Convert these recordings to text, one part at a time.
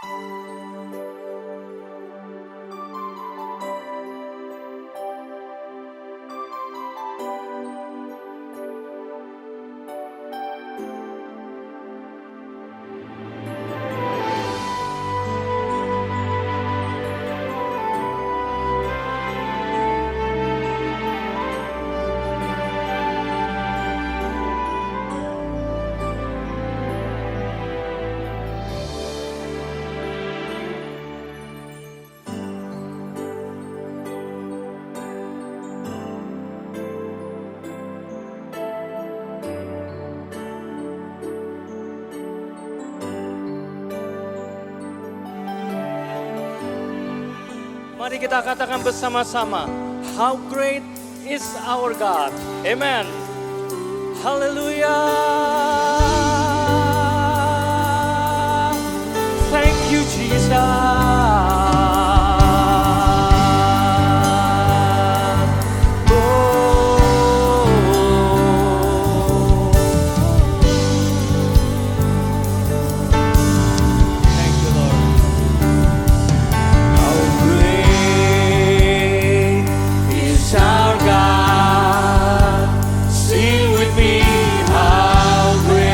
Mari kita katakan bersama-sama, how great is our God. Amen. Hallelujah. Thank you, Jesus. Our God, sing with me, how great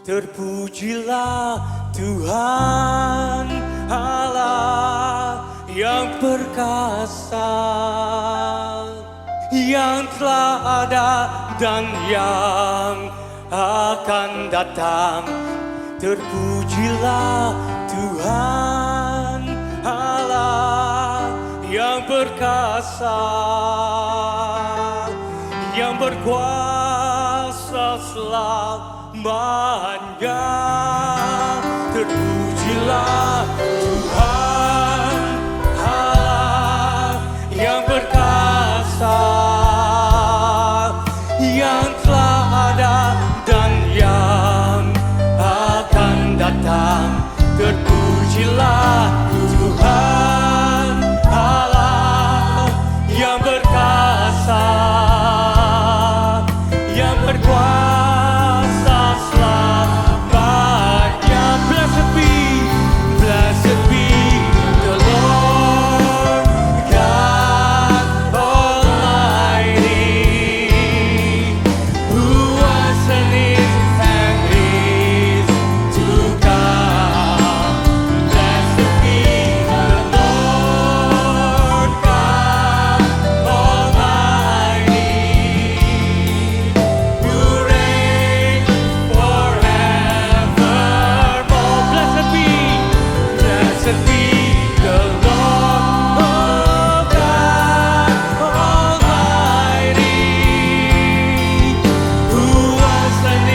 Terpujilah Tuhan Allah yang perkasa, yang telah ada dan yang akan datang. Terpujilah Tuhan Allah yang perkasa, yang berkuasa selamanya. Terpujilah Tuhan Allah yang perkasa, yang telah ada dan yang akan datang. Terpujilah Tuhan Allah yang perkasa, yang berkuasa selamanya. Blessed be the Lord God Almighty, who was and is and is to come. Blessed be the Lord God Almighty, who reigns forevermore. Blessed be the Lord God Almighty, who was and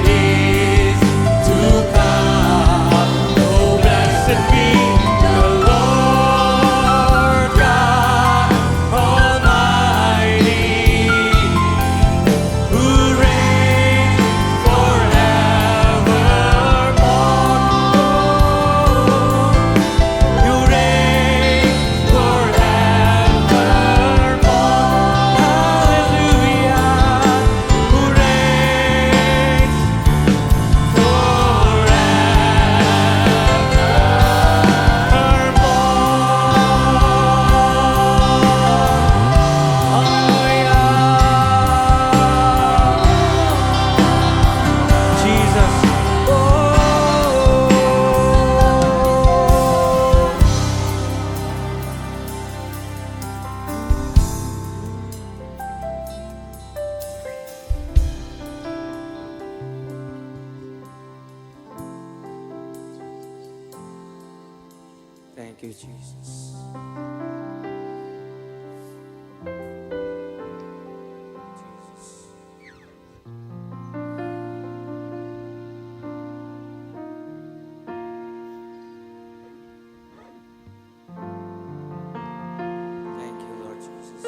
is to come. Oh, blessed be the Lord God Almighty, who reigns forevermore. You reign forevermore. Hallelujah. Who reigns forevermore. Jesus. Thank you, Jesus. Thank you, Lord Jesus.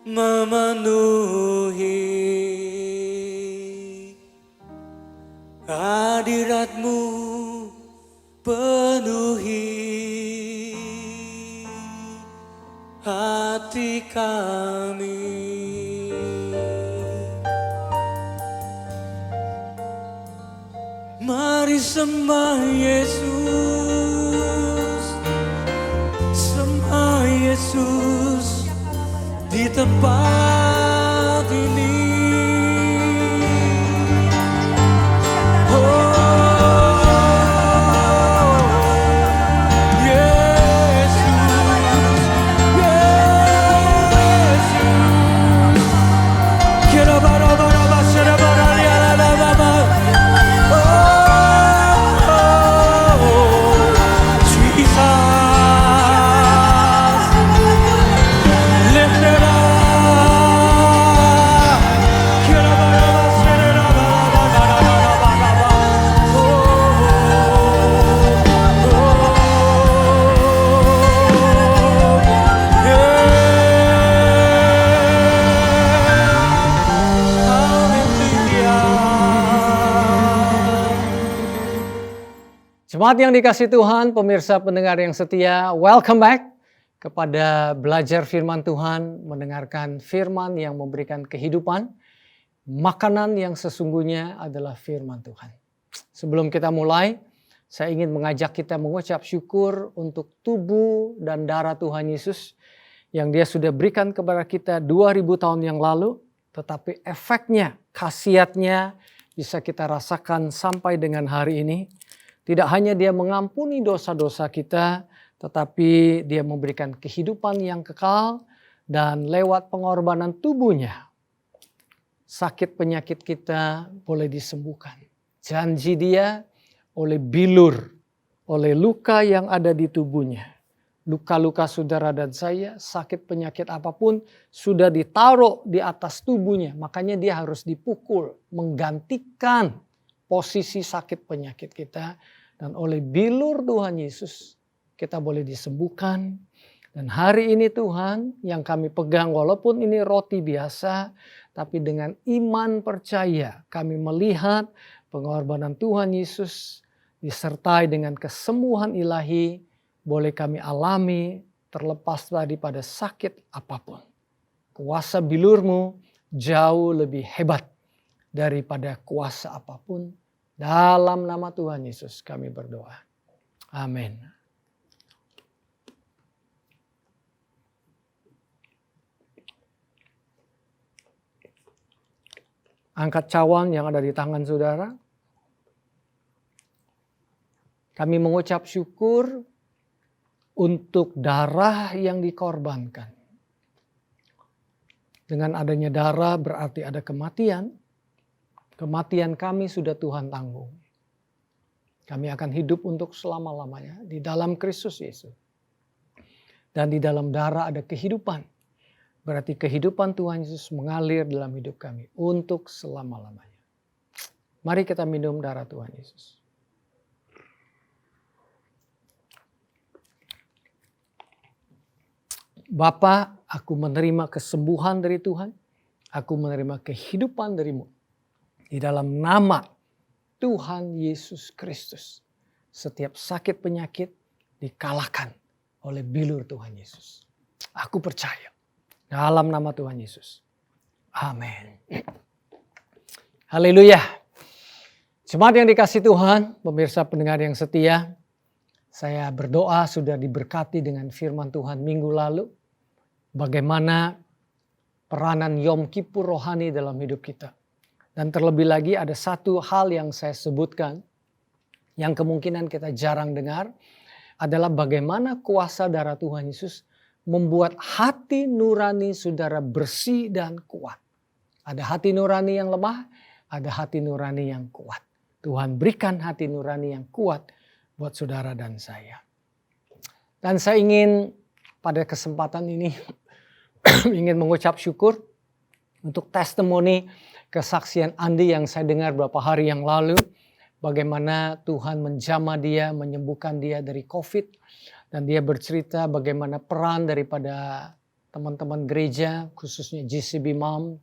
memenuhi hadirat-Mu, penuhi hati kami. Mari sembah Yesus, sembah Yesus di tempat ini. Jemaat yang dikasih Tuhan, pemirsa pendengar yang setia, welcome back kepada belajar firman Tuhan, mendengarkan firman yang memberikan kehidupan. Makanan yang sesungguhnya adalah firman Tuhan. Sebelum kita mulai, saya ingin mengajak kita mengucap syukur untuk tubuh dan darah Tuhan Yesus yang Dia sudah berikan kepada kita 2000 tahun yang lalu, tetapi efeknya, khasiatnya bisa kita rasakan sampai dengan hari ini. Tidak hanya Dia mengampuni dosa-dosa kita, tetapi Dia memberikan kehidupan yang kekal dan lewat pengorbanan tubuhnya, sakit penyakit kita boleh disembuhkan. Janji Dia oleh bilur, oleh luka yang ada di tubuhnya. Luka-luka saudara dan saya, sakit penyakit apapun sudah ditaruh di atas tubuhnya. Makanya Dia harus dipukul, menggantikan posisi sakit penyakit kita, dan oleh bilur Tuhan Yesus kita boleh disembuhkan. Dan hari ini Tuhan yang kami pegang, walaupun ini roti biasa, tapi dengan iman percaya kami melihat pengorbanan Tuhan Yesus disertai dengan kesembuhan ilahi boleh kami alami terlepas daripada sakit apapun. Kuasa bilur-Mu jauh lebih hebat daripada kuasa apapun. Dalam nama Tuhan Yesus kami berdoa. Amin. Angkat cawan yang ada di tangan saudara. Kami mengucap syukur untuk darah yang dikorbankan. Dengan adanya darah berarti ada kematian. Kematian kami sudah Tuhan tanggung. Kami akan hidup untuk selama-lamanya di dalam Kristus Yesus. Dan di dalam darah ada kehidupan. Berarti kehidupan Tuhan Yesus mengalir dalam hidup kami untuk selama-lamanya. Mari kita minum darah Tuhan Yesus. Bapa, aku menerima kesembuhan dari Tuhan. Aku menerima kehidupan dari-Mu. Di dalam nama Tuhan Yesus Kristus, setiap sakit penyakit dikalahkan oleh bilur Tuhan Yesus. Aku percaya dalam nama Tuhan Yesus. Amin. Haleluya. Jemaat yang dikasih Tuhan, pemirsa pendengar yang setia, saya berdoa sudah diberkati dengan firman Tuhan minggu lalu. Bagaimana peranan Yom Kippur rohani dalam hidup kita. Dan terlebih lagi ada satu hal yang saya sebutkan yang kemungkinan kita jarang dengar adalah bagaimana kuasa darah Tuhan Yesus membuat hati nurani saudara bersih dan kuat. Ada hati nurani yang lemah, ada hati nurani yang kuat. Tuhan berikan hati nurani yang kuat buat saudara dan saya. Dan saya ingin pada kesempatan ini ingin mengucap syukur untuk testimoni kesaksian Andi yang saya dengar beberapa hari yang lalu. Bagaimana Tuhan menjamah dia, menyembuhkan dia dari COVID. Dan dia bercerita bagaimana peran daripada teman-teman gereja, khususnya GCB Mom,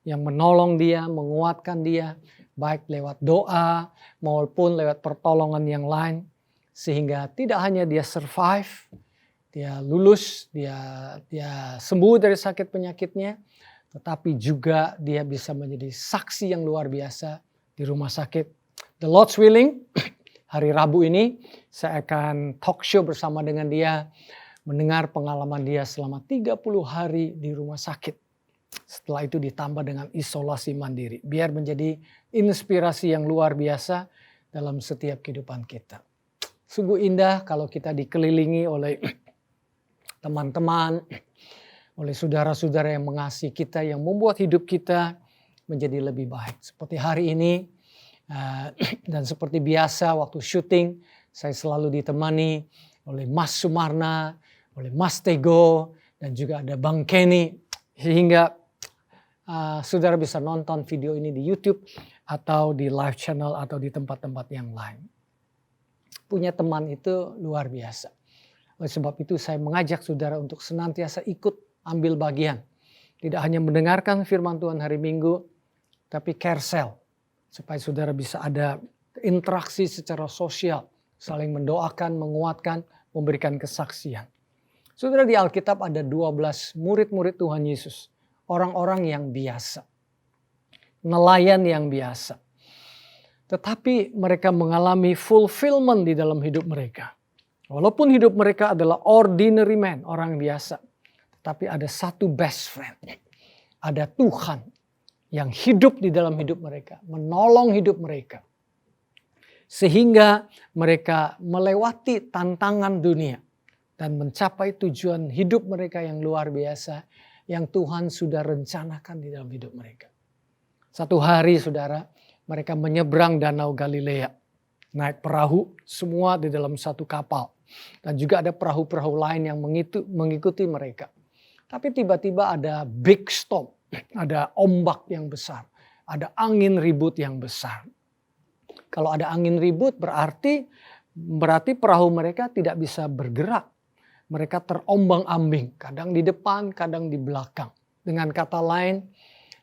yang menolong dia, menguatkan dia, baik lewat doa maupun lewat pertolongan yang lain. Sehingga tidak hanya dia survive, dia lulus, dia sembuh dari sakit penyakitnya, tetapi juga dia bisa menjadi saksi yang luar biasa di rumah sakit. The Lord's willing, hari Rabu ini saya akan talk show bersama dengan dia, mendengar pengalaman dia selama 30 hari di rumah sakit. Setelah itu ditambah dengan isolasi mandiri, biar menjadi inspirasi yang luar biasa dalam setiap kehidupan kita. Sungguh indah kalau kita dikelilingi oleh teman-teman, oleh saudara-saudara yang mengasihi kita, yang membuat hidup kita menjadi lebih baik. Seperti hari ini, dan seperti biasa waktu syuting, saya selalu ditemani oleh Mas Sumarna, oleh Mas Tego, dan juga ada Bang Kenny. Sehingga saudara bisa nonton video ini di YouTube atau di live channel atau di tempat-tempat yang lain. Punya teman itu luar biasa. Oleh sebab itu saya mengajak saudara untuk senantiasa ikut ambil bagian. Tidak hanya mendengarkan firman Tuhan hari Minggu, tapi care cell. Supaya saudara bisa ada interaksi secara sosial. Saling mendoakan, menguatkan, memberikan kesaksian. Saudara, di Alkitab ada 12 murid-murid Tuhan Yesus. Orang-orang yang biasa. Nelayan yang biasa. Tetapi mereka mengalami fulfillment di dalam hidup mereka. Walaupun hidup mereka adalah ordinary man, orang biasa. Tetapi ada satu best friend. Ada Tuhan yang hidup di dalam hidup mereka. Menolong hidup mereka. Sehingga mereka melewati tantangan dunia. Dan mencapai tujuan hidup mereka yang luar biasa. Yang Tuhan sudah rencanakan di dalam hidup mereka. Satu hari saudara, mereka menyeberang Danau Galilea. Naik perahu, semua di dalam satu kapal. Dan juga ada perahu-perahu lain yang mengikuti mereka. Tapi tiba-tiba ada big storm. Ada ombak yang besar. Ada angin ribut yang besar. Kalau ada angin ribut berarti perahu mereka tidak bisa bergerak. Mereka terombang-ambing. Kadang di depan, kadang di belakang. Dengan kata lain,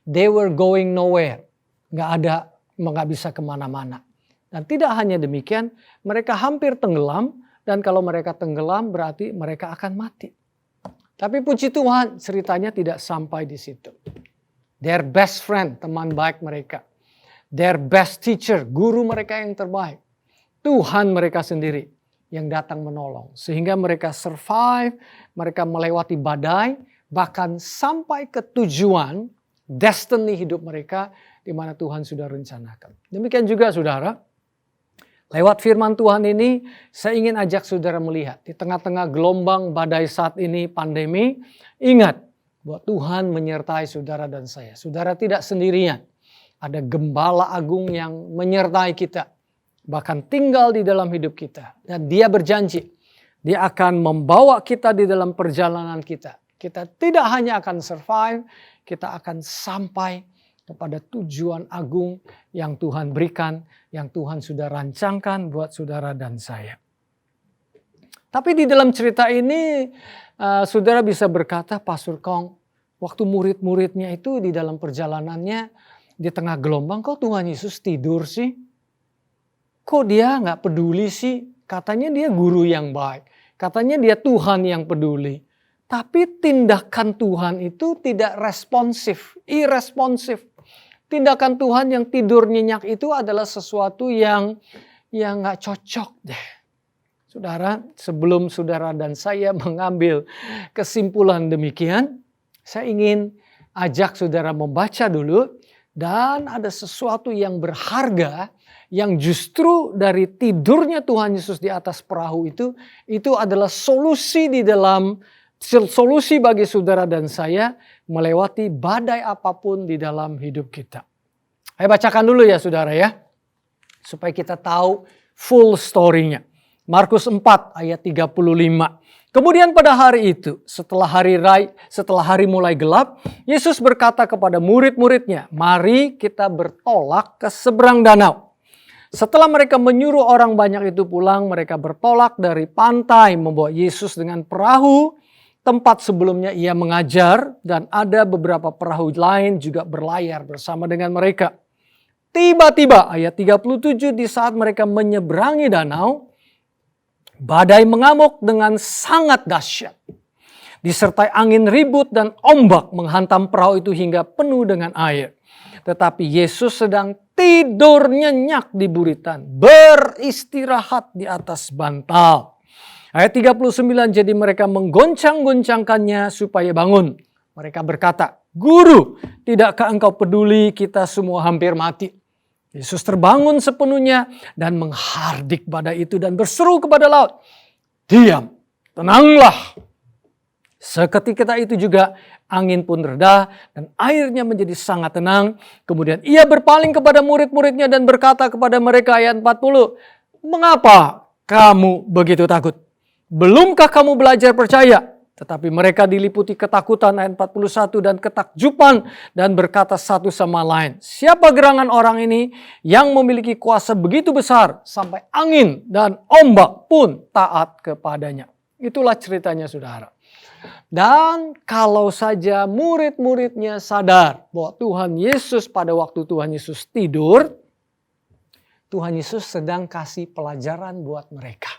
they were going nowhere. Nggak bisa kemana-mana. Dan tidak hanya demikian, mereka hampir tenggelam. Dan kalau mereka tenggelam berarti mereka akan mati. Tapi puji Tuhan ceritanya tidak sampai di situ. Their best friend, teman baik mereka. Their best teacher, guru mereka yang terbaik. Tuhan mereka sendiri yang datang menolong. Sehingga mereka survive, mereka melewati badai. Bahkan sampai ke tujuan, destiny hidup mereka di mana Tuhan sudah rencanakan. Demikian juga saudara, lewat firman Tuhan ini saya ingin ajak saudara melihat di tengah-tengah gelombang badai saat ini pandemi, ingat bahwa Tuhan menyertai saudara dan saya. Saudara tidak sendirian. Ada gembala agung yang menyertai kita, bahkan tinggal di dalam hidup kita, dan Dia berjanji Dia akan membawa kita di dalam perjalanan kita. Kita tidak hanya akan survive, kita akan sampai kepada tujuan agung yang Tuhan berikan, yang Tuhan sudah rancangkan buat saudara dan saya. Tapi di dalam cerita ini, saudara bisa berkata, Pastor Kong, waktu murid-muridnya itu di dalam perjalanannya, di tengah gelombang, kok Tuhan Yesus tidur sih? Kok dia nggak peduli sih? Katanya dia guru yang baik. Katanya dia Tuhan yang peduli. Tapi tindakan Tuhan itu tidak responsif, irresponsif. Tindakan Tuhan yang tidur nyenyak itu adalah sesuatu yang gak cocok deh. Saudara, sebelum saudara dan saya mengambil kesimpulan demikian, saya ingin ajak saudara membaca dulu. Dan ada sesuatu yang berharga yang justru dari tidurnya Tuhan Yesus di atas perahu itu adalah solusi solusi bagi saudara dan saya melewati badai apapun di dalam hidup kita. Saya bacakan dulu ya saudara ya. Supaya kita tahu full story-nya. Markus 4 ayat 35. Kemudian pada hari itu, setelah hari mulai gelap, Yesus berkata kepada murid-muridnya, mari kita bertolak ke seberang danau. Setelah mereka menyuruh orang banyak itu pulang, mereka bertolak dari pantai membawa Yesus dengan perahu tempat sebelumnya ia mengajar dan ada beberapa perahu lain juga berlayar bersama dengan mereka. Tiba-tiba ayat 37 di saat mereka menyeberangi danau, badai mengamuk dengan sangat dahsyat. Disertai angin ribut dan ombak menghantam perahu itu hingga penuh dengan air. Tetapi Yesus sedang tidur nyenyak di buritan, beristirahat di atas bantal. Ayat 39, jadi mereka menggoncang-goncangkannya supaya bangun. Mereka berkata, "Guru, tidakkah engkau peduli kita semua hampir mati?" Yesus terbangun sepenuhnya dan menghardik badai itu dan berseru kepada laut, "Diam, tenanglah." Seketika itu juga angin pun reda dan airnya menjadi sangat tenang. Kemudian ia berpaling kepada murid-muridnya dan berkata kepada mereka, ayat 40, "Mengapa kamu begitu takut? Belumkah kamu belajar percaya?" Tetapi mereka diliputi ketakutan, ayat 41, dan ketakjuban dan berkata satu sama lain, "Siapa gerangan orang ini yang memiliki kuasa begitu besar sampai angin dan ombak pun taat kepadanya?" Itulah ceritanya, saudara. Dan kalau saja murid-muridnya sadar bahwa Tuhan Yesus pada waktu Tuhan Yesus tidur, Tuhan Yesus sedang kasih pelajaran buat mereka.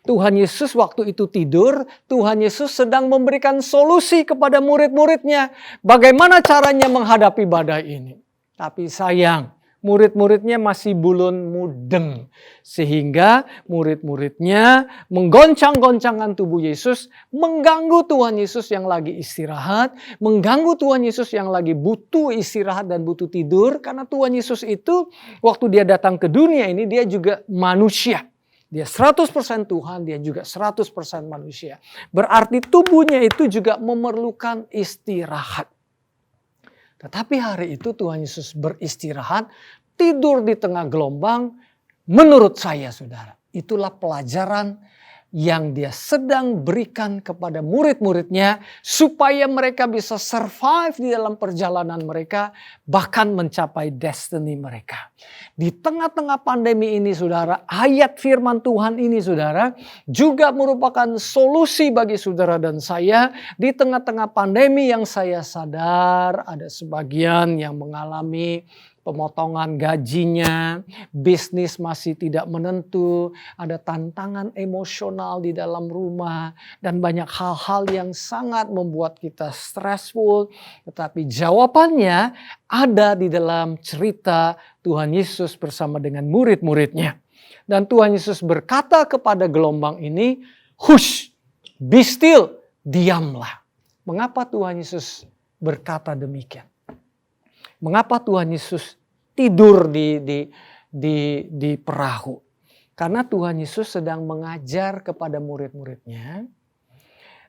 Tuhan Yesus waktu itu tidur, Tuhan Yesus sedang memberikan solusi kepada murid-muridnya. Bagaimana caranya menghadapi badai ini. Tapi sayang, murid-muridnya masih belum mudeng. Sehingga murid-muridnya menggoncang-goncangkan tubuh Yesus, mengganggu Tuhan Yesus yang lagi istirahat, mengganggu Tuhan Yesus yang lagi butuh istirahat dan butuh tidur. Karena Tuhan Yesus itu waktu dia datang ke dunia ini dia juga manusia. Dia 100% Tuhan, dia juga 100% manusia. Berarti tubuhnya itu juga memerlukan istirahat. Tetapi hari itu Tuhan Yesus beristirahat, tidur di tengah gelombang. Menurut saya, saudara, itulah pelajaran yang dia sedang berikan kepada murid-muridnya supaya mereka bisa survive di dalam perjalanan mereka, bahkan mencapai destiny mereka. Di tengah-tengah pandemi ini, saudara, ayat firman Tuhan ini, saudara, juga merupakan solusi bagi saudara dan saya. Di tengah-tengah pandemi yang saya sadar ada sebagian yang mengalami pemotongan gajinya, bisnis masih tidak menentu, ada tantangan emosional di dalam rumah, dan banyak hal-hal yang sangat membuat kita stressful. Tetapi jawabannya ada di dalam cerita Tuhan Yesus bersama dengan murid-muridnya. Dan Tuhan Yesus berkata kepada gelombang ini, "Hush, be still, diamlah." Mengapa Tuhan Yesus berkata demikian? Mengapa Tuhan Yesus tidur di perahu? Karena Tuhan Yesus sedang mengajar kepada murid-muridnya.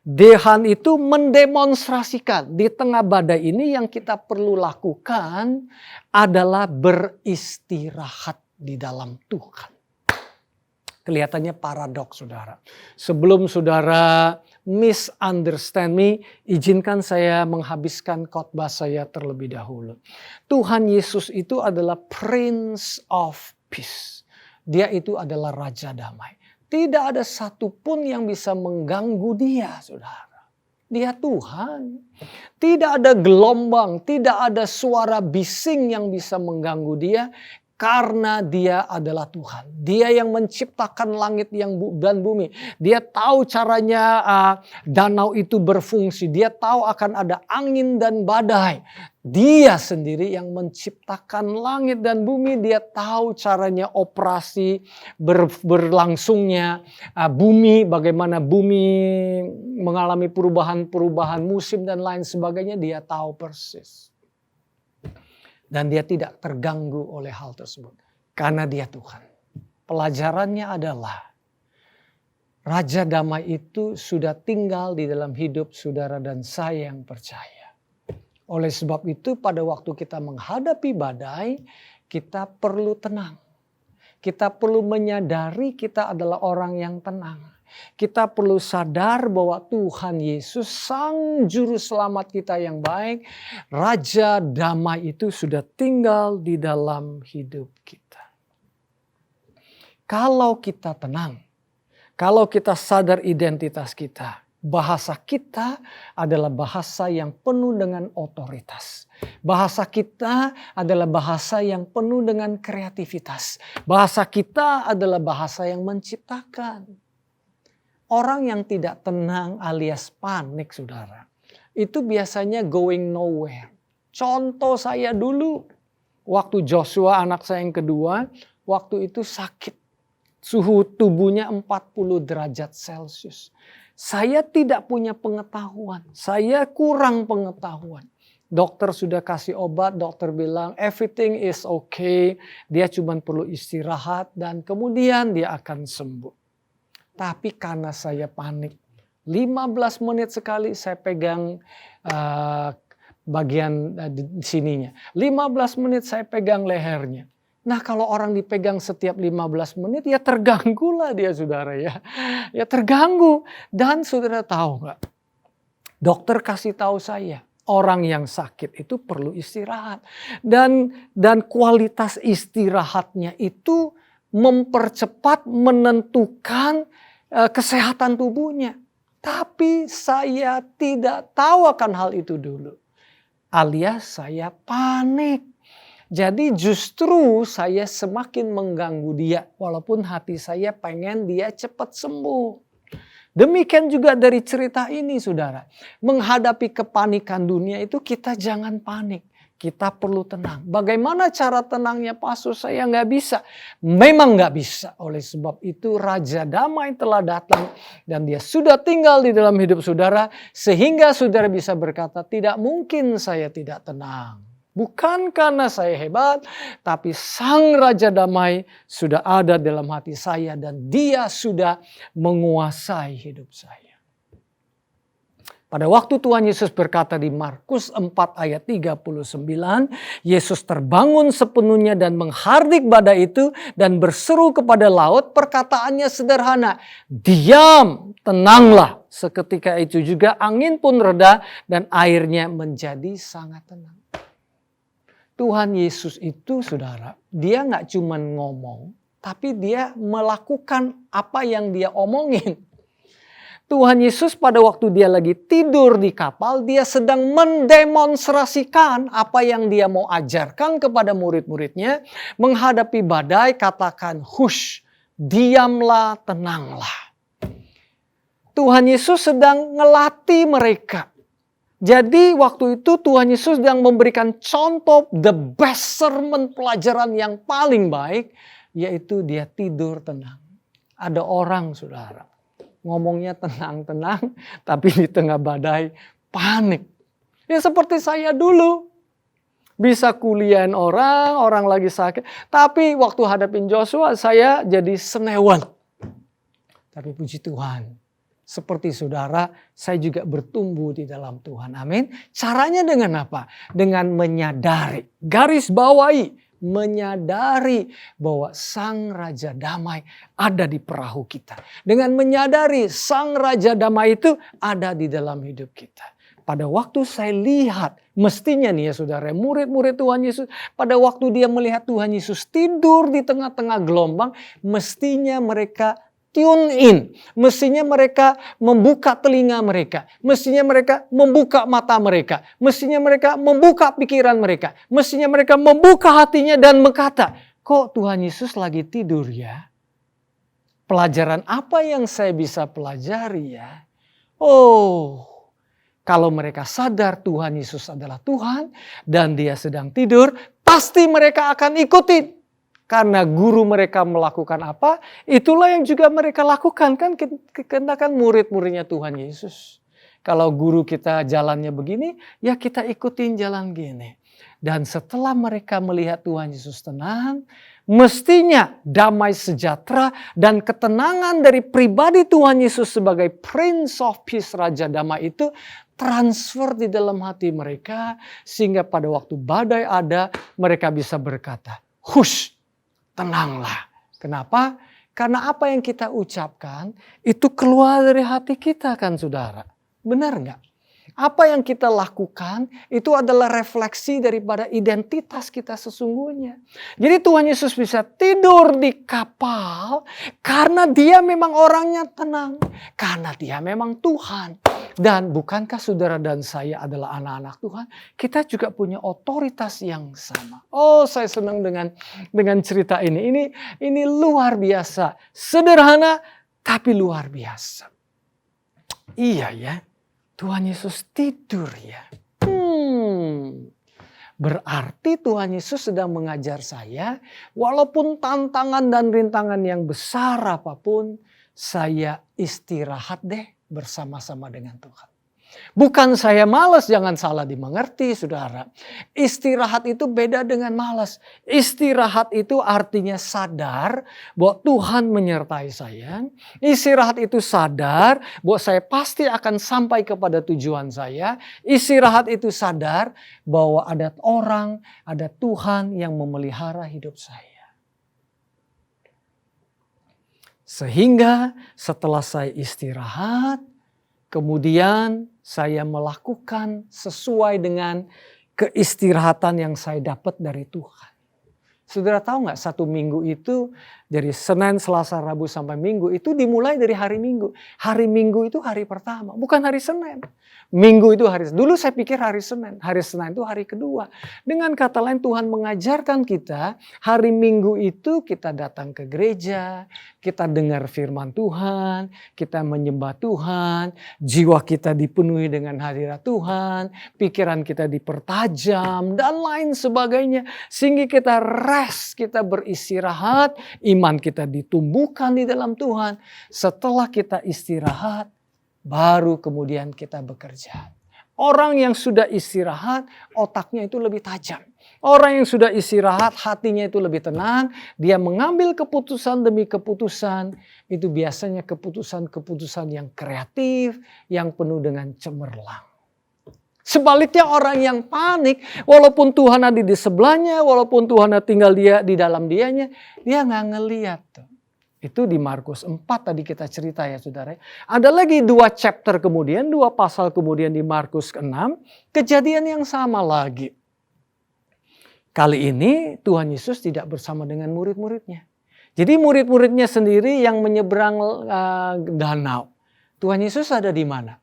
Tuhan itu mendemonstrasikan di tengah badai ini yang kita perlu lakukan adalah beristirahat di dalam Tuhan. Kelihatannya paradoks, saudara. Sebelum saudara misunderstand me, izinkan saya menghabiskan khotbah saya terlebih dahulu. Tuhan Yesus itu adalah Prince of Peace. Dia itu adalah Raja Damai. Tidak ada satupun yang bisa mengganggu dia, saudara. Dia Tuhan. Tidak ada gelombang, tidak ada suara bising yang bisa mengganggu dia. Karena dia adalah Tuhan. Dia yang menciptakan langit dan bumi. Dia tahu caranya danau itu berfungsi. Dia tahu akan ada angin dan badai. Dia sendiri yang menciptakan langit dan bumi. Dia tahu caranya operasi berlangsungnya bumi. Bagaimana bumi mengalami perubahan-perubahan musim dan lain sebagainya. Dia tahu persis. Dan dia tidak terganggu oleh hal tersebut. Karena dia Tuhan. Pelajarannya adalah Raja Damai itu sudah tinggal di dalam hidup saudara dan saya yang percaya. Oleh sebab itu pada waktu kita menghadapi badai, kita perlu tenang. Kita perlu menyadari kita adalah orang yang tenang. Kita perlu sadar bahwa Tuhan Yesus, Sang Juru Selamat kita yang baik, Raja Damai itu sudah tinggal di dalam hidup kita. Kalau kita tenang, kalau kita sadar identitas kita, Bahasa kita adalah bahasa yang penuh dengan otoritas. Bahasa kita adalah bahasa yang penuh dengan kreativitas. Bahasa kita adalah bahasa yang menciptakan. Orang yang tidak tenang alias panik, saudara, itu biasanya going nowhere. Contoh saya dulu, waktu Joshua anak saya yang kedua, waktu itu sakit. Suhu tubuhnya 40 derajat Celcius. Saya tidak punya pengetahuan, saya kurang pengetahuan. Dokter sudah kasih obat, dokter bilang everything is okay. Dia cuma perlu istirahat dan kemudian dia akan sembuh. Tapi karena saya panik, 15 menit sekali saya pegang bagian sininya. 15 menit saya pegang lehernya. Nah kalau orang dipegang setiap 15 menit ya terganggu lah dia, saudara ya. Ya terganggu. Dan saudara tahu nggak? Dokter kasih tahu saya, orang yang sakit itu perlu istirahat. Dan kualitas istirahatnya itu mempercepat, menentukan kesehatan tubuhnya. Tapi saya tidak tahu akan hal itu dulu. Alias saya panik. Jadi justru saya semakin mengganggu dia. Walaupun hati saya pengen dia cepat sembuh. Demikian juga dari cerita ini, saudara. Menghadapi kepanikan dunia itu kita jangan panik. Kita perlu tenang. Bagaimana cara tenangnya, Pastor? Saya nggak bisa. Memang nggak bisa. Oleh sebab itu Raja Damai telah datang. Dan dia sudah tinggal di dalam hidup saudara. Sehingga saudara bisa berkata, tidak mungkin saya tidak tenang. Bukan karena saya hebat, tapi Sang Raja Damai sudah ada dalam hati saya dan dia sudah menguasai hidup saya. Pada waktu Tuhan Yesus berkata di Markus 4 ayat 39, Yesus terbangun sepenuhnya dan menghardik badai itu dan berseru kepada laut, perkataannya sederhana, diam, tenanglah. Seketika itu juga angin pun reda dan airnya menjadi sangat tenang. Tuhan Yesus itu, saudara, dia nggak cuma ngomong, tapi dia melakukan apa yang dia omongin. Tuhan Yesus pada waktu dia lagi tidur di kapal, dia sedang mendemonstrasikan apa yang dia mau ajarkan kepada murid-muridnya. Menghadapi badai, katakan, hush, diamlah, tenanglah. Tuhan Yesus sedang ngelatih mereka. Jadi waktu itu Tuhan Yesus sedang memberikan contoh the best sermon, pelajaran yang paling baik. Yaitu dia tidur tenang. Ada orang, saudara, ngomongnya tenang-tenang, tapi di tengah badai panik. Ya seperti saya dulu. Bisa kuliahin orang lagi sakit. Tapi waktu hadapin Joshua saya jadi senewan. Tapi puji Tuhan. Seperti saudara, saya juga bertumbuh di dalam Tuhan. Amin. Caranya dengan apa? Dengan menyadari, garis bawahi, menyadari bahwa Sang Raja Damai ada di perahu kita. Dengan menyadari Sang Raja Damai itu ada di dalam hidup kita. Pada waktu saya lihat, mestinya nih ya saudara, murid-murid Tuhan Yesus, pada waktu dia melihat Tuhan Yesus tidur di tengah-tengah gelombang, mestinya mereka tune in. Mestinya mereka membuka telinga mereka. Mestinya mereka membuka mata mereka. Mestinya mereka membuka pikiran mereka. Mestinya mereka membuka hatinya dan berkata, kok Tuhan Yesus lagi tidur ya? Pelajaran apa yang saya bisa pelajari ya? Oh, kalau mereka sadar Tuhan Yesus adalah Tuhan dan dia sedang tidur, pasti mereka akan ikutin. Karena guru mereka melakukan apa, itulah yang juga mereka lakukan. Karena kan murid-muridnya Tuhan Yesus. Kalau guru kita jalannya begini, ya kita ikutin jalan gini. Dan setelah mereka melihat Tuhan Yesus tenang, mestinya damai sejahtera dan ketenangan dari pribadi Tuhan Yesus sebagai Prince of Peace, Raja Damai itu transfer di dalam hati mereka. Sehingga pada waktu badai ada, mereka bisa berkata, hush, tenanglah. Kenapa? Karena apa yang kita ucapkan itu keluar dari hati kita kan saudara. Benar nggak? Apa yang kita lakukan itu adalah refleksi daripada identitas kita sesungguhnya. Jadi Tuhan Yesus bisa tidur di kapal karena dia memang orangnya tenang. Karena dia memang Tuhan. Dan bukankah saudara dan saya adalah anak-anak Tuhan? Kita juga punya otoritas yang sama. Oh, saya senang dengan cerita ini. Ini luar biasa. Sederhana tapi luar biasa. Iya ya. Tuhan Yesus tidur ya. Berarti Tuhan Yesus sedang mengajar saya, walaupun tantangan dan rintangan yang besar apapun, saya istirahat deh bersama-sama dengan Tuhan. Bukan saya malas, jangan salah dimengerti saudara. Istirahat itu beda dengan malas. Istirahat itu artinya sadar bahwa Tuhan menyertai saya. Istirahat itu sadar bahwa saya pasti akan sampai kepada tujuan saya. Istirahat itu sadar bahwa ada orang, ada Tuhan yang memelihara hidup saya. Sehingga setelah saya istirahat, kemudian saya melakukan sesuai dengan keistirahatan yang saya dapat dari Tuhan. Saudara tahu nggak, 1 minggu itu dari Senin, Selasa, Rabu sampai Minggu itu dimulai dari hari Minggu. Hari Minggu itu hari pertama, bukan hari Senin. Minggu itu dulu saya pikir hari Senin itu hari kedua. Dengan kata lain Tuhan mengajarkan kita hari Minggu itu kita datang ke gereja, kita dengar firman Tuhan, kita menyembah Tuhan, jiwa kita dipenuhi dengan hadirat Tuhan, pikiran kita dipertajam dan lain sebagainya. Sehingga kita rest, kita beristirahat, iman kita ditumbuhkan di dalam Tuhan. Setelah kita istirahat, baru kemudian kita bekerja. Orang yang sudah istirahat, otaknya itu lebih tajam. Orang yang sudah istirahat, hatinya itu lebih tenang. Dia mengambil keputusan demi keputusan. Itu biasanya keputusan-keputusan yang kreatif, yang penuh dengan cemerlang. Sebaliknya orang yang panik, walaupun Tuhan ada di sebelahnya, walaupun Tuhan ada tinggal dia di dalam dianya, dia nggak ngeliat tuh. Itu di Markus 4 tadi kita cerita ya saudara. Ada lagi 2 chapter kemudian, 2 pasal kemudian di Markus 6, kejadian yang sama lagi. Kali ini Tuhan Yesus tidak bersama dengan murid-muridnya. Jadi murid-muridnya sendiri yang menyeberang danau. Tuhan Yesus ada di mana?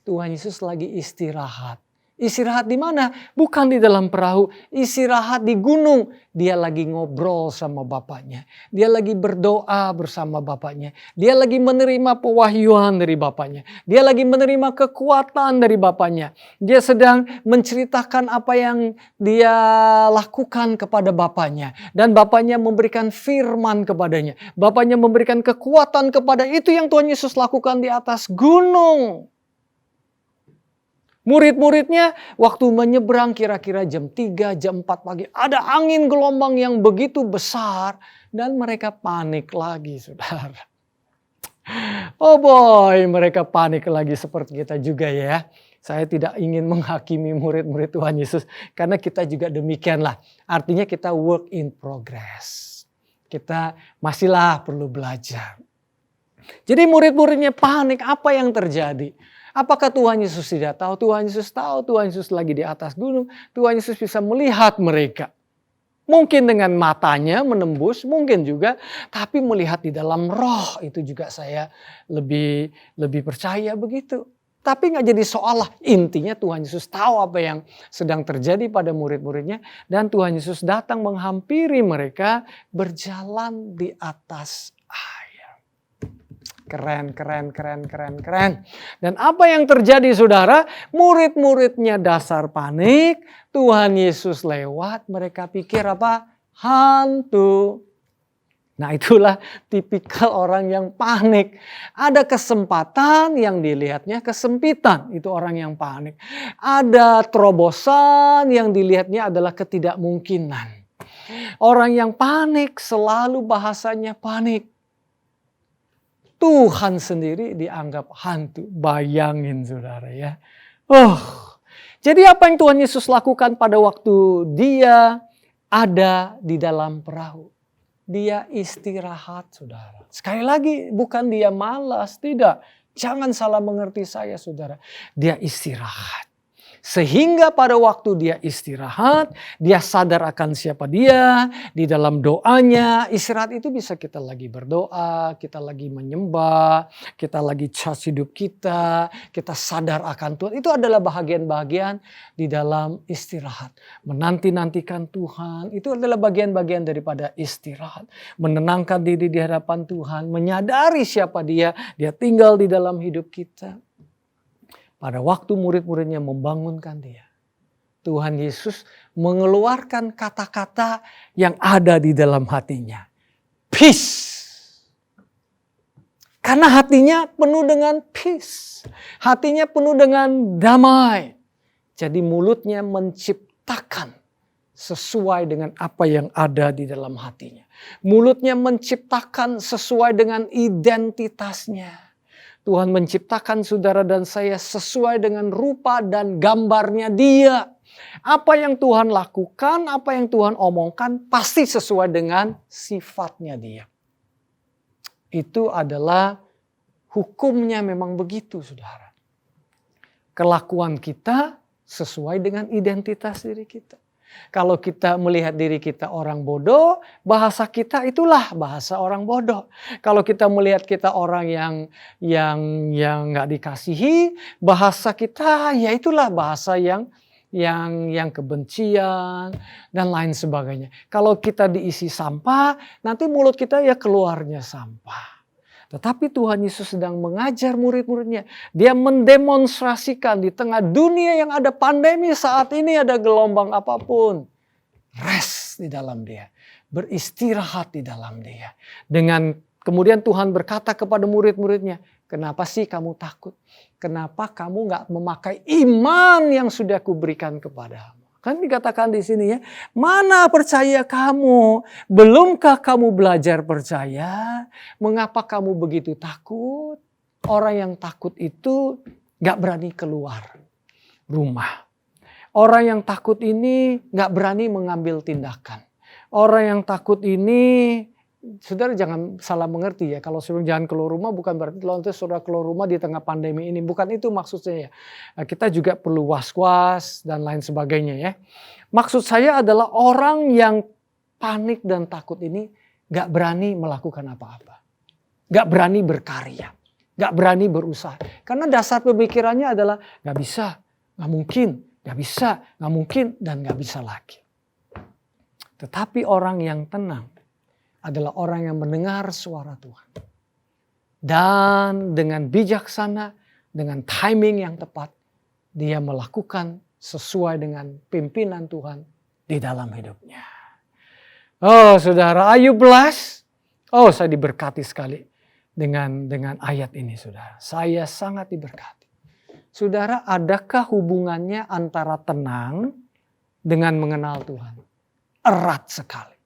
Tuhan Yesus lagi istirahat. Istirahat di mana? Bukan di dalam perahu. Istirahat di gunung. Dia lagi ngobrol sama Bapaknya. Dia lagi berdoa bersama Bapaknya. Dia lagi menerima pewahyuan dari Bapaknya. Dia lagi menerima kekuatan dari Bapaknya. Dia sedang menceritakan apa yang dia lakukan kepada Bapaknya. Dan Bapaknya memberikan firman kepadanya. Bapaknya memberikan kekuatan kepada itu yang Tuhan Yesus lakukan di atas gunung. Murid-muridnya waktu menyeberang kira-kira jam 3, jam 4 pagi. Ada angin gelombang yang begitu besar. Dan mereka panik lagi saudara. Oh boy, mereka panik lagi seperti kita juga ya. Saya tidak ingin menghakimi murid-murid Tuhan Yesus. Karena kita juga demikianlah. Artinya kita work in progress. Kita masihlah perlu belajar. Jadi murid-muridnya panik, apa yang terjadi? Apakah Tuhan Yesus tidak tahu? Tuhan Yesus tahu, Tuhan Yesus lagi di atas gunung. Tuhan Yesus bisa melihat mereka. Mungkin dengan matanya menembus, mungkin juga. Tapi melihat di dalam roh itu juga saya lebih percaya begitu. Tapi gak jadi soal lah. Intinya Tuhan Yesus tahu apa yang sedang terjadi pada murid-muridnya. Dan Tuhan Yesus datang menghampiri mereka berjalan di atas air. Keren. Dan apa yang terjadi saudara? Murid-muridnya dasar panik. Tuhan Yesus lewat. Mereka pikir apa? Hantu. Nah itulah tipikal orang yang panik. Ada kesempatan yang dilihatnya kesempitan. Itu orang yang panik. Ada terobosan yang dilihatnya adalah ketidakmungkinan. Orang yang panik selalu bahasanya panik. Tuhan sendiri dianggap hantu. Bayangin saudara ya. Jadi apa yang Tuhan Yesus lakukan pada waktu dia ada di dalam perahu? Dia istirahat saudara. Sekali lagi bukan dia malas, tidak. Jangan salah mengerti saya saudara. Dia istirahat. Sehingga pada waktu dia istirahat, dia sadar akan siapa dia, di dalam doanya. Istirahat itu bisa kita lagi berdoa, kita lagi menyembah, kita lagi charge hidup kita sadar akan Tuhan. Itu adalah bahagian-bahagian di dalam istirahat. Menanti-nantikan Tuhan, itu adalah bagian-bagian daripada istirahat. Menenangkan diri di hadapan Tuhan, menyadari siapa dia tinggal di dalam hidup kita. Pada waktu murid-muridnya membangunkan dia, Tuhan Yesus mengeluarkan kata-kata yang ada di dalam hatinya. Peace. Karena hatinya penuh dengan peace. Hatinya penuh dengan damai. Jadi mulutnya menciptakan sesuai dengan apa yang ada di dalam hatinya. Mulutnya menciptakan sesuai dengan identitasnya. Tuhan menciptakan saudara dan saya sesuai dengan rupa dan gambarnya dia. Apa yang Tuhan lakukan, apa yang Tuhan omongkan pasti sesuai dengan sifatnya dia. Itu adalah hukumnya memang begitu saudara. Kelakuan kita sesuai dengan identitas diri kita. Kalau kita melihat diri kita orang bodoh, bahasa kita itulah bahasa orang bodoh. Kalau kita melihat kita orang yang nggak dikasihi, bahasa kita ya itulah bahasa yang kebencian dan lain sebagainya. Kalau kita diisi sampah, nanti mulut kita ya keluarnya sampah. Tetapi Tuhan Yesus sedang mengajar murid-muridnya. Dia mendemonstrasikan di tengah dunia yang ada pandemi saat ini, ada gelombang apapun. Rest di dalam dia. Beristirahat di dalam dia. Dengan kemudian Tuhan berkata kepada murid-muridnya, kenapa sih kamu takut? Kenapa kamu gak memakai iman yang sudah kuberikan kepadamu? Kan dikatakan di sini ya, mana percaya kamu? Belumkah kamu belajar percaya? Mengapa kamu begitu takut? Orang yang takut itu gak berani keluar rumah. Orang yang takut ini gak berani mengambil tindakan. Orang yang takut ini, saudara jangan salah mengerti ya. Kalau saudara jangan keluar rumah bukan berarti nanti saudara keluar rumah di tengah pandemi ini. Bukan itu maksudnya ya. Kita juga perlu was-was dan lain sebagainya ya. Maksud saya adalah orang yang panik dan takut ini gak berani melakukan apa-apa. Gak berani berkarya. Gak berani berusaha. Karena dasar pemikirannya adalah gak bisa, gak mungkin, gak bisa, gak mungkin, dan gak bisa lagi. Tetapi orang yang tenang adalah orang yang mendengar suara Tuhan. Dan dengan bijaksana, dengan timing yang tepat, dia melakukan sesuai dengan pimpinan Tuhan di dalam hidupnya. Oh saudara, are you blessed? Oh saya diberkati sekali dengan ayat ini saudara. Saya sangat diberkati. Saudara, adakah hubungannya antara tenang dengan mengenal Tuhan? Erat sekali.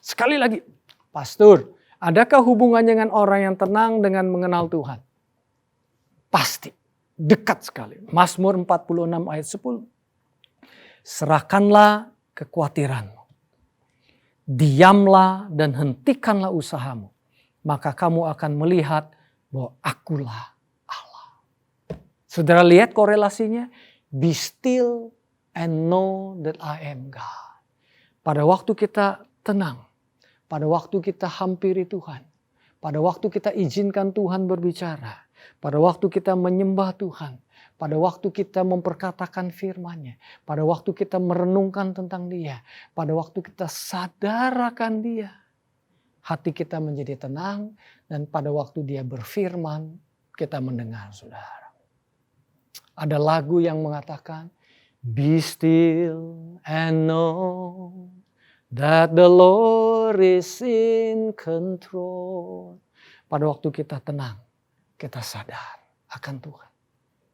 Sekali lagi. Pastor, adakah hubungannya dengan orang yang tenang dengan mengenal Tuhan? Pasti, dekat sekali. Mazmur 46 ayat 10. Serahkanlah kekhawatiranmu. Diamlah dan hentikanlah usahamu. Maka kamu akan melihat bahwa akulah Allah. Saudara lihat korelasinya? Be still and know that I am God. Pada waktu kita tenang. Pada waktu kita hampiri Tuhan. Pada waktu kita izinkan Tuhan berbicara. Pada waktu kita menyembah Tuhan. Pada waktu kita memperkatakan firman-Nya. Pada waktu kita merenungkan tentang Dia. Pada waktu kita sadar akan Dia. Hati kita menjadi tenang. Dan pada waktu Dia berfirman, kita mendengar saudara. Ada lagu yang mengatakan, be still and know that the Lord is in control. Pada waktu kita tenang, kita sadar akan Tuhan.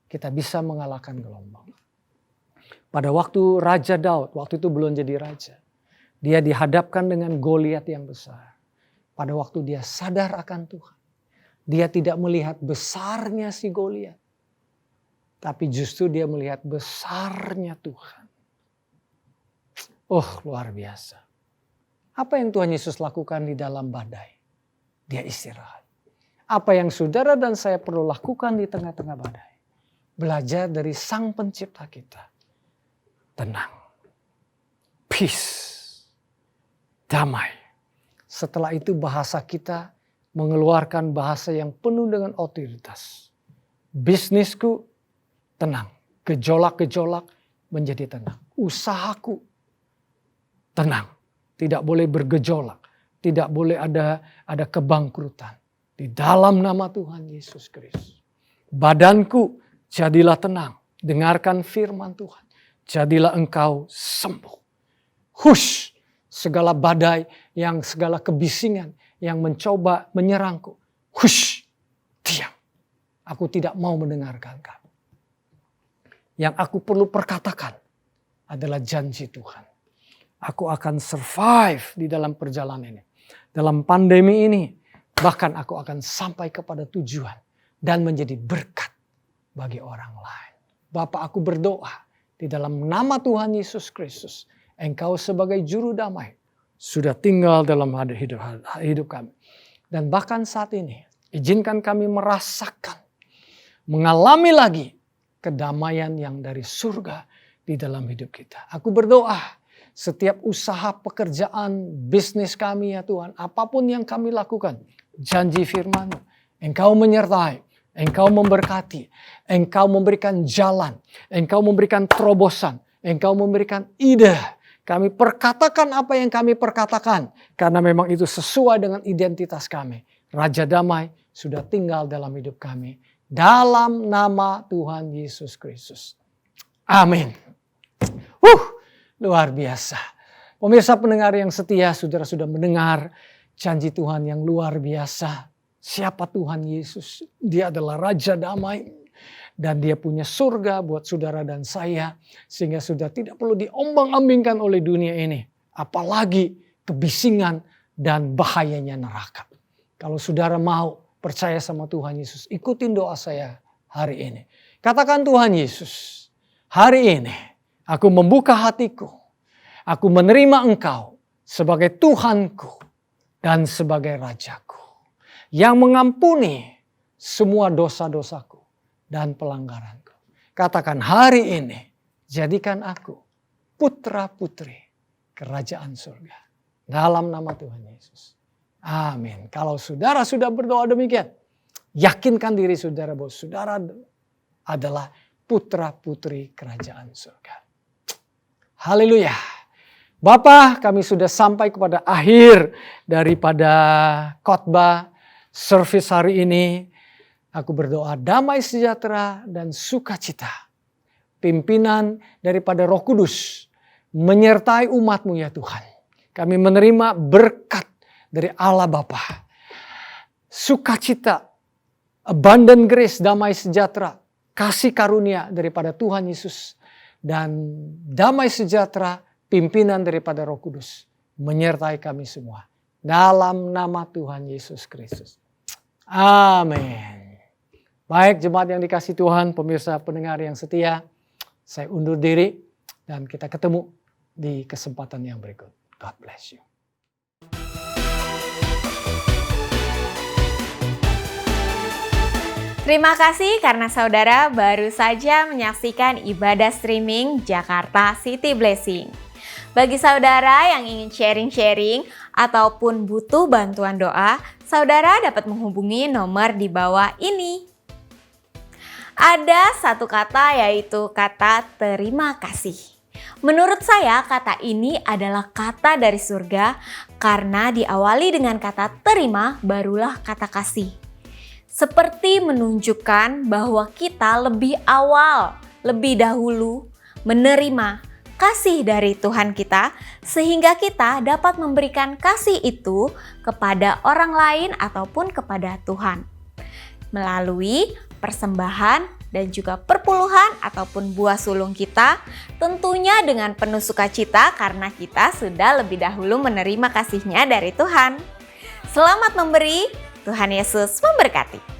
Kita bisa mengalahkan gelombang. Pada waktu Raja Daud, waktu itu belum jadi raja. Dia dihadapkan dengan Goliat yang besar. Pada waktu dia sadar akan Tuhan. Dia tidak melihat besarnya si Goliat. Tapi justru dia melihat besarnya Tuhan. Oh luar biasa. Apa yang Tuhan Yesus lakukan di dalam badai? Dia istirahat. Apa yang saudara dan saya perlu lakukan di tengah-tengah badai? Belajar dari Sang Pencipta kita. Tenang. Peace. Damai. Setelah itu bahasa kita mengeluarkan bahasa yang penuh dengan otoritas. Bisnisku tenang. Gejolak-gejolak menjadi tenang. Usahaku tenang. Tidak boleh bergejolak. Tidak boleh ada kebangkrutan. Di dalam nama Tuhan Yesus Kristus. Badanku jadilah tenang. Dengarkan firman Tuhan. Jadilah engkau sembuh. Hush. Segala badai, segala kebisingan yang mencoba menyerangku. Hush, diam. Aku tidak mau mendengarkan kamu. Yang aku perlu perkatakan adalah janji Tuhan. Aku akan survive di dalam perjalanan ini. Dalam pandemi ini, bahkan aku akan sampai kepada tujuan dan menjadi berkat bagi orang lain. Bapa, aku berdoa di dalam nama Tuhan Yesus Kristus. Engkau sebagai juru damai sudah tinggal dalam hidup kami. Dan bahkan saat ini, izinkan kami merasakan, mengalami lagi kedamaian yang dari surga di dalam hidup kita. Aku berdoa, setiap usaha, pekerjaan, bisnis kami ya Tuhan, apapun yang kami lakukan, janji firman-Mu, Engkau menyertai, Engkau memberkati, Engkau memberikan jalan, Engkau memberikan terobosan, Engkau memberikan ide. Kami perkatakan apa yang kami perkatakan. Karena memang itu sesuai dengan identitas kami. Raja Damai sudah tinggal dalam hidup kami. Dalam nama Tuhan Yesus Kristus. Amin. Luar biasa. Pemirsa pendengar yang setia, saudara sudah mendengar janji Tuhan yang luar biasa. Siapa Tuhan Yesus? Dia adalah Raja Damai. Dan dia punya surga buat saudara dan saya. Sehingga sudah tidak perlu diombang-ambingkan oleh dunia ini. Apalagi kebisingan dan bahayanya neraka. Kalau saudara mau percaya sama Tuhan Yesus, ikutin doa saya hari ini. Katakan, Tuhan Yesus, hari ini aku membuka hatiku. Aku menerima Engkau sebagai Tuhanku dan sebagai Rajaku. Yang mengampuni semua dosa-dosaku dan pelanggaranku. Katakan, hari ini jadikan aku putra-putri kerajaan surga. Dalam nama Tuhan Yesus. Amin. Kalau saudara sudah berdoa demikian, yakinkan diri saudara bahwa saudara adalah putra-putri kerajaan surga. Haleluya. Bapa, kami sudah sampai kepada akhir daripada khotbah service hari ini. Aku berdoa damai sejahtera dan sukacita. Pimpinan daripada Roh Kudus menyertai umat-Mu ya Tuhan. Kami menerima berkat dari Allah Bapa. Sukacita, abundant grace, damai sejahtera, kasih karunia daripada Tuhan Yesus. Dan damai sejahtera, pimpinan daripada Roh Kudus menyertai kami semua. Dalam nama Tuhan Yesus Kristus. Amin. Baik, jemaat yang dikasihi Tuhan, pemirsa pendengar yang setia, saya undur diri dan kita ketemu di kesempatan yang berikut. God bless you. Terima kasih karena saudara baru saja menyaksikan ibadah streaming Jakarta City Blessing. Bagi saudara yang ingin sharing-sharing ataupun butuh bantuan doa, saudara dapat menghubungi nomor di bawah ini. Ada satu kata, yaitu kata terima kasih. Menurut saya kata ini adalah kata dari surga karena diawali dengan kata terima barulah kata kasih. Seperti menunjukkan bahwa kita lebih awal, lebih dahulu menerima kasih dari Tuhan kita sehingga kita dapat memberikan kasih itu kepada orang lain ataupun kepada Tuhan. Melalui persembahan dan juga perpuluhan ataupun buah sulung kita, tentunya dengan penuh sukacita karena kita sudah lebih dahulu menerima kasih-Nya dari Tuhan. Selamat memberi, Tuhan Yesus memberkati.